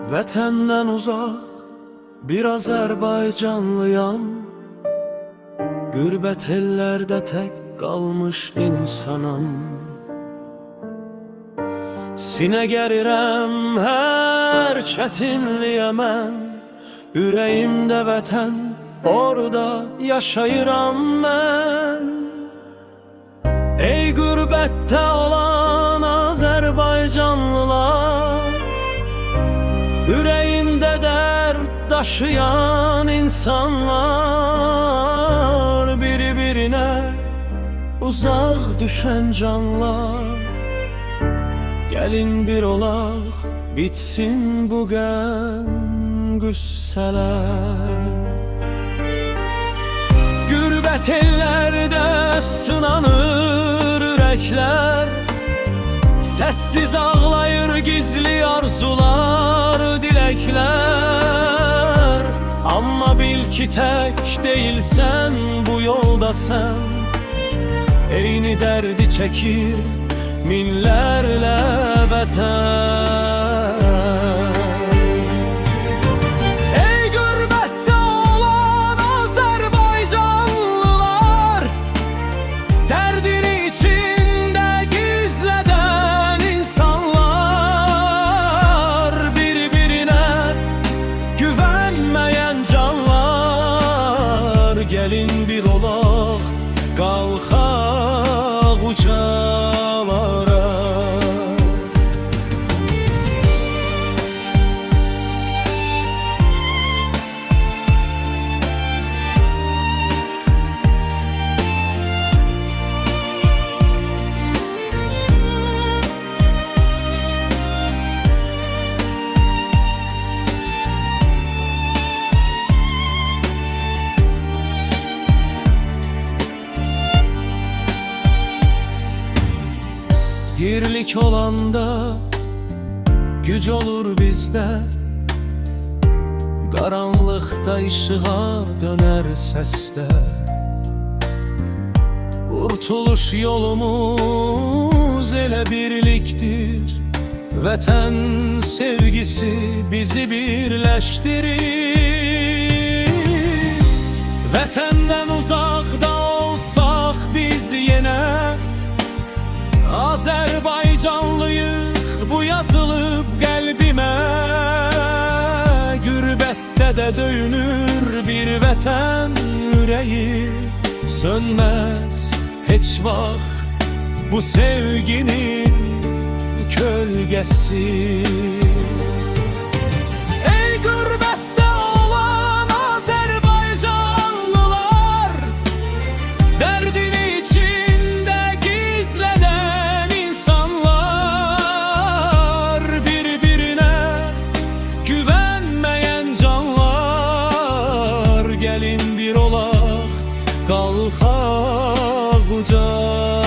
Vətəndən uzaq bir Azərbaycanlıyam. Qürbət ellərdə tək qalmış insanam. Sinə gərirəm hər çətinliyə mən, ürəyimdə vətən, orada yaşayıram mən. Ey qürbətdə olan Azərbaycanlılar, ürəyində dərd daşıyan insanlar, bir-birinə uzaq düşən canlar. Gəlin bir olaq, bitsin bu qəm qüssələr. Qürbət ellərdə sınanır ürəklər, səssiz ağlayır gizli arzular, diləklər. Amma bil ki tək deyilsən bu yolda sən, eyni dərdi çəkir minlərlə vətən. Ey qürbətdə olan Azərbaycanlılar, dərdini içində gizlədən insanlar, bir-birinə güvənməyən canlar. Gəlin bir olaq, qalxaq ucalara. Birlik olanda güc olur bizdə, qaranlıqda işığa dönər səsdə. Qurtuluş yolumuz elə birlikdir, vətən sevgisi bizi birləşdirir. Vətəndən uzaqda olsaq biz yenə Azərbaycanlıyıq, bu yazılıb qəlbimə. Qürbətdə də döyünür bir vətən ürəyi, sönməz heç vaxt bu sevginin kölgəsi. Ey qürbətdə olan Azərbaycanlılar, dərdini içində gizlədən insanlar, bir-birinə güvənməyən canlar. Gəlin bir olaq, qalxaq ucalara.